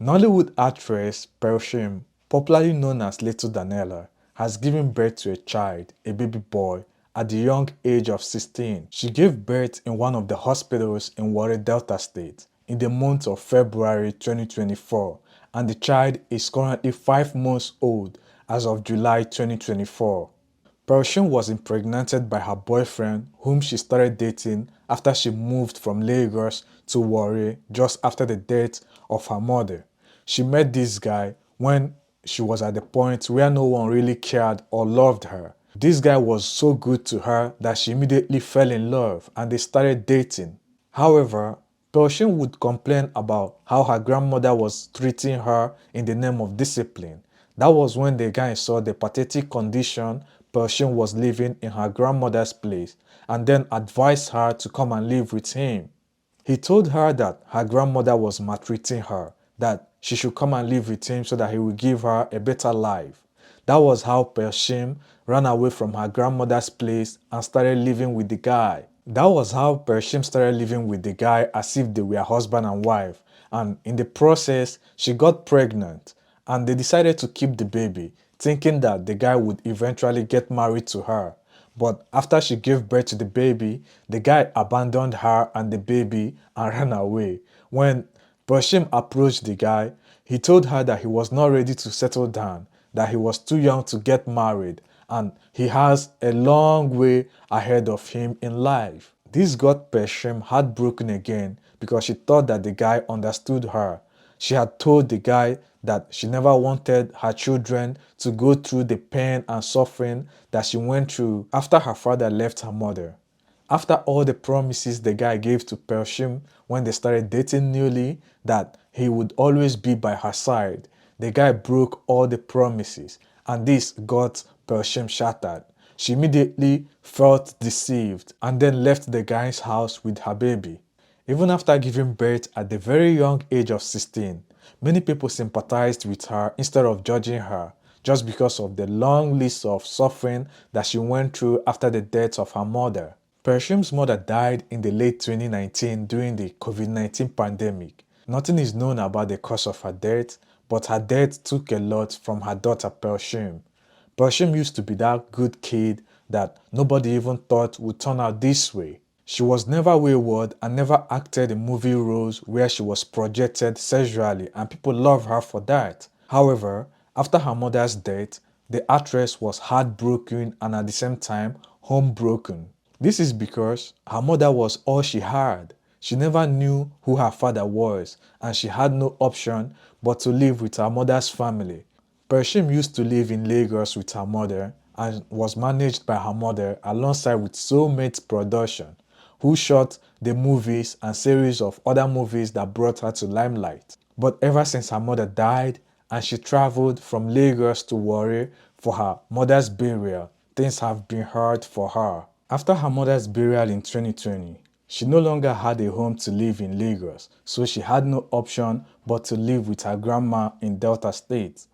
Nollywood actress Pearl Shim, popularly known as Little Daniella, has given birth to a child, a baby boy, at the young age of 16. She gave birth in one of the hospitals in Warri Delta State in the month of February 2024, and the child is currently 5 months old as of July 2024. Pearl Shim was impregnated by her boyfriend, whom she started dating after she moved from Lagos to Warri just after the death of her mother. She met this guy when she was at the point where no one really cared or loved her. This guy was so good to her that she immediately fell in love and they started dating. However, Pearl Shim would complain about how her grandmother was treating her in the name of discipline. That was when the guy saw the pathetic condition Pearl Shim was living in her grandmother's place and then advised her to come and live with him. He told her that her grandmother was maltreating her, that she should come and live with him so that he would give her a better life. That was how Pearl Shim ran away from her grandmother's place and started living with the guy. That was how Pearl Shim started living with the guy as if they were husband and wife, and in the process, she got pregnant and they decided to keep the baby, thinking that the guy would eventually get married to her. But after she gave birth to the baby, the guy abandoned her and the baby and ran away. When Pearl Shim approached the guy, he told her that he was not ready to settle down, that he was too young to get married, and he has a long way ahead of him in life. This got Pearl Shim heartbroken again because she thought that the guy understood her. She had told the guy that she never wanted her children to go through the pain and suffering that she went through after her father left her mother. After all the promises the guy gave to Pearl Shim when they started dating newly, that he would always be by her side, the guy broke all the promises, and this got Pearl Shim shattered. She immediately felt deceived and then left the guy's house with her baby. Even after giving birth at the very young age of 16, many people sympathized with her instead of judging her, just because of the long list of suffering that she went through after the death of her mother. Pearl Shim's mother died in the late 2019 during the COVID-19 pandemic. Nothing is known about the cause of her death, but her death took a lot from her daughter Pearl Shim. Pearl Shim used to be that good kid that nobody even thought would turn out this way. She was never wayward and never acted in movie roles where she was projected sexually, and people love her for that. However, after her mother's death, the actress was heartbroken and at the same time homebroken. This is because her mother was all she had. She never knew who her father was and she had no option but to live with her mother's family. Pearl Shim used to live in Lagos with her mother and was managed by her mother alongside with Soulmate Production, who shot the movies and series of other movies that brought her to limelight. But ever since her mother died and she traveled from Lagos to Warri for her mother's burial, things have been hard for her. After her mother's burial in 2020, she no longer had a home to live in Lagos, so she had no option but to live with her grandma in Delta State.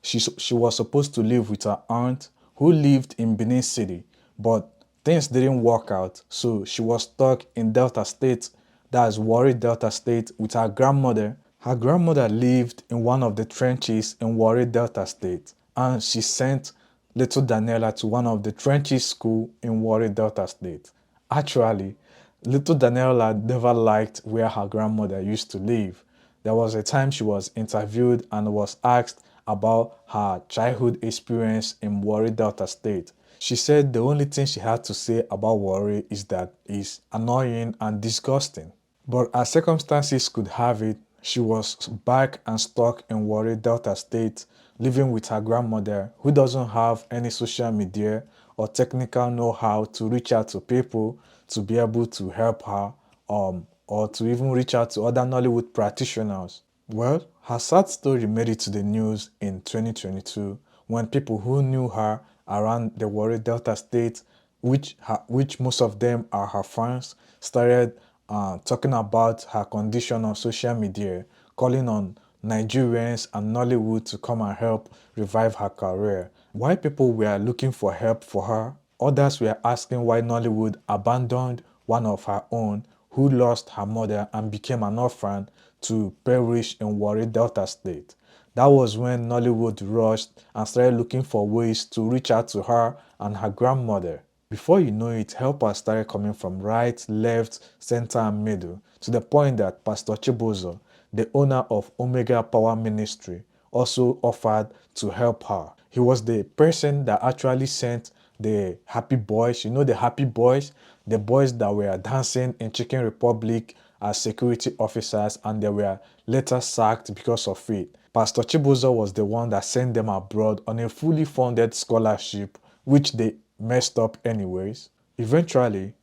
She was supposed to live with her aunt who lived in Benin City, but things didn't work out, so she was stuck in Delta State, that's Warri Delta State, with her grandmother. Her grandmother lived in one of the trenches in Warri Delta State, and she sent Little Daniella to one of the trenches school in Warri Delta State. Actually, Little Daniella never liked where her grandmother used to live. There was a time she was interviewed and was asked about her childhood experience in Warri Delta State. She said the only thing she had to say about Warri is that it's annoying and disgusting. But as circumstances could have it, she was back and stuck in Warri Delta State, living with her grandmother who doesn't have any social media or technical know-how to reach out to people to be able to help her or to even reach out to other Nollywood practitioners. Well, her sad story made it to the news in 2022 when people who knew her around the Warri Delta State, which most of them are her fans, started talking about her condition on social media, calling on Nigerians and Nollywood to come and help revive her career. While people were looking for help for her, others were asking why Nollywood abandoned one of her own who lost her mother and became an orphan to perish in Warri Delta State. That was when Nollywood rushed and started looking for ways to reach out to her and her grandmother. Before you know it, helpers started coming from right, left, center, and middle, to the point that Pastor Chibuzo, the owner of Omega Power Ministry, also offered to help her. He was the person that actually sent the Happy Boys, the Happy Boys, the boys that were dancing in Chicken Republic as security officers, and they were later sacked because of it. Pastor Chibuzo was the one that sent them abroad on a fully funded scholarship, which they messed up anyways. Eventually,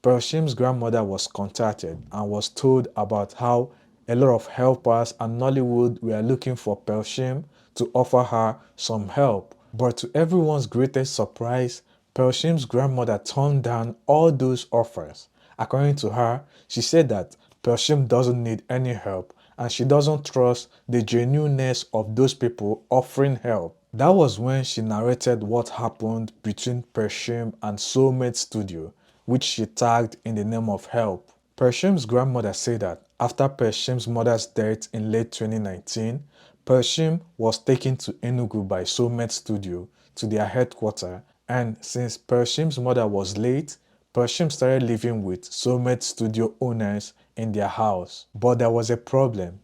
Pearl Shim's grandmother was contacted and was told about how a lot of helpers and Nollywood were looking for Pearl Shim to offer her some help. But to everyone's greatest surprise, Pearl Shim's grandmother turned down all those offers. According to her, she said that Pearl Shim doesn't need any help and she doesn't trust the genuineness of those people offering help. That was when she narrated what happened between Pearl Shim and Soulmate Studio, which she tagged in the name of help. Pearl Shim's grandmother said that after Pearl Shim's mother's death in late 2019, Pearl Shim was taken to Enugu by Soulmate Studio to their headquarters, and since Pearl Shim's mother was late, Pearl Shim started living with Soulmate Studio owners in their house. But there was a problem.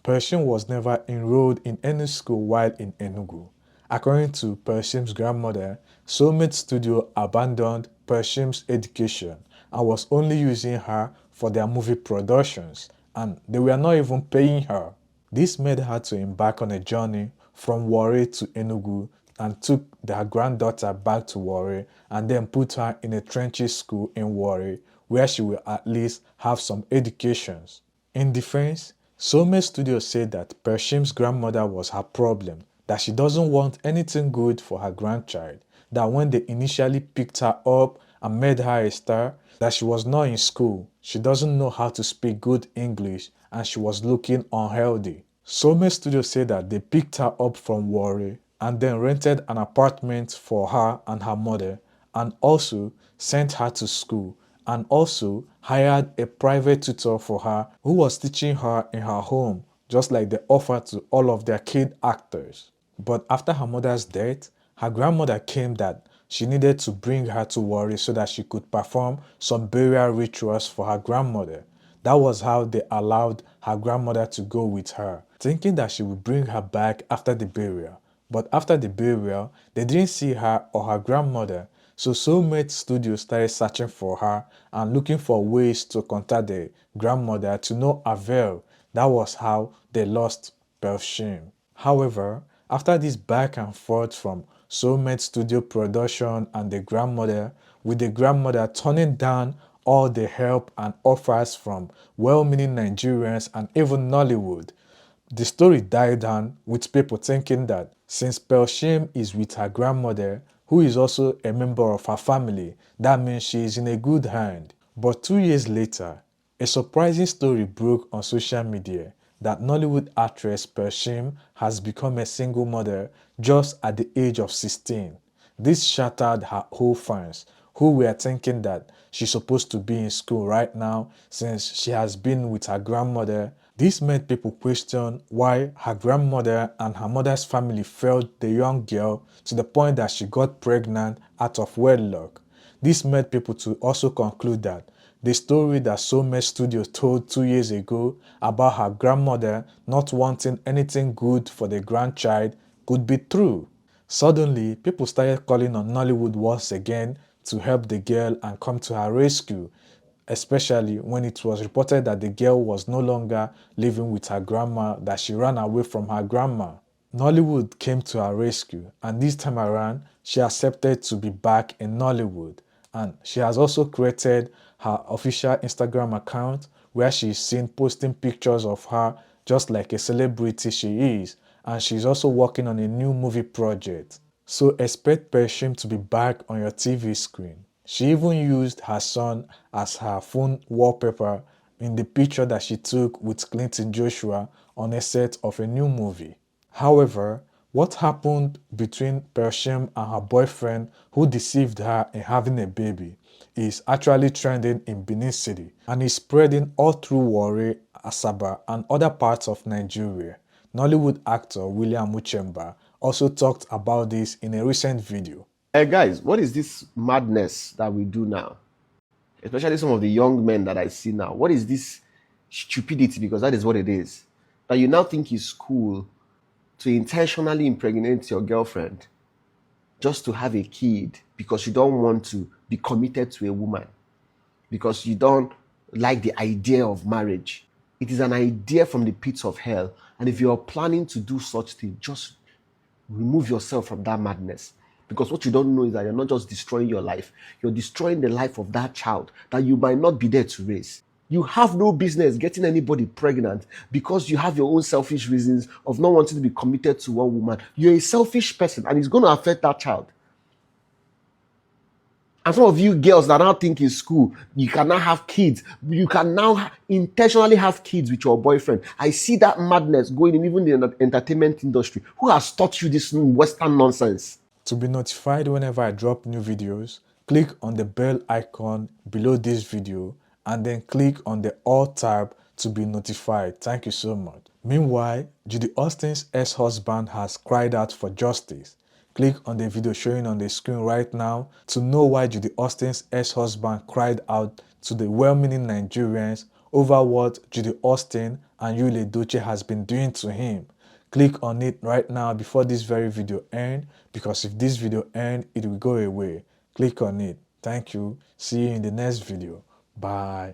Pearl Shim was never enrolled in any school while in Enugu. According to Pearl Shim's grandmother, Soulmate Studio abandoned Pearl Shim's education and was only using her for their movie productions, and they were not even paying her. This made her to embark on a journey from Warri to Enugu and took their granddaughter back to Warri and then put her in a trenchy school in Warri where she will at least have some educations. In defense, Soulmate Studio said that Pearl Shim's grandmother was her problem, that she doesn't want anything good for her grandchild, that when they initially picked her up and made her a star, that she was not in school, she doesn't know how to speak good English, and she was looking unhealthy. Soulmate Studio said that they picked her up from Warri and then rented an apartment for her and her mother, and also sent her to school, and also hired a private tutor for her who was teaching her in her home, just like they offered to all of their kid actors. But after her mother's death, her grandmother came that she needed to bring her to Warri so that she could perform some burial rituals for her grandmother. That was how they allowed her grandmother to go with her, thinking that she would bring her back after the burial. But after the burial, they didn't see her or her grandmother, so Soulmate Studio started searching for her and looking for ways to contact the grandmother to no avail. That was how they lost Pearl Shim. However, after this back and forth from Soulmate Studio production and the grandmother, with the grandmother turning down all the help and offers from well-meaning Nigerians and even Nollywood, the story died down with people thinking that since Pearl Shim is with her grandmother, who is also a member of her family, that means she is in a good hand. But 2 years later, a surprising story broke on social media that Nollywood actress Pearl Shim has become a single mother just at the age of 16. This shattered her whole fans, who were thinking that she's supposed to be in school right now since she has been with her grandmother. This made people question why her grandmother and her mother's family failed the young girl to the point that she got pregnant out of wedlock. This made people to also conclude that the story that Soulmate Studio told 2 years ago about her grandmother not wanting anything good for the grandchild could be true. Suddenly, people started calling on Nollywood once again to help the girl and come to her rescue, especially when it was reported that the girl was no longer living with her grandma, that she ran away from her grandma. Nollywood came to her rescue, and this time around, she accepted to be back in Nollywood, and she has also created her official Instagram account where she is seen posting pictures of her just like a celebrity she is, and she's also working on a new movie project. So expect Pearl Shim to be back on your TV screen. She even used her son as her phone wallpaper in the picture that she took with Clinton Joshua on a set of a new movie. However, what happened between Pearl Shim and her boyfriend who deceived her in having a baby? is actually trending in Benin City and is spreading all through Warri, Asaba, and other parts of Nigeria. Nollywood actor William Uchemba also talked about this in a recent video. Hey guys, what is this madness that we do now? Especially some of the young men that I see now. What is this stupidity? Because that is what it is. That you now think is cool to intentionally impregnate your girlfriend just to have a kid because you don't want to be committed to a woman, because you don't like the idea of marriage. It is an idea from the pits of hell. And if you're planning to do such thing, just remove yourself from that madness. Because what you don't know is that you're not just destroying your life, you're destroying the life of that child that you might not be there to raise. You have no business getting anybody pregnant because you have your own selfish reasons of not wanting to be committed to one woman. You're a selfish person and it's going to affect that child. And some of you girls that now think in school, you can now have kids. You can now intentionally have kids with your boyfriend. I see that madness going in even in the entertainment industry. Who has taught you this Western nonsense? To be notified whenever I drop new videos, click on the bell icon below this video and then click on the All tab to be notified. Thank you so much. Meanwhile, Judy Austin's ex-husband has cried out for justice. Click on the video showing on the screen right now to know why Judy Austin's ex-husband cried out to the well-meaning Nigerians over what Judy Austin and Yul Edochie has been doing to him. Click on it right now before this very video ends, because if this video ends, it will go away. Click on it. Thank you. See you in the next video. Bye.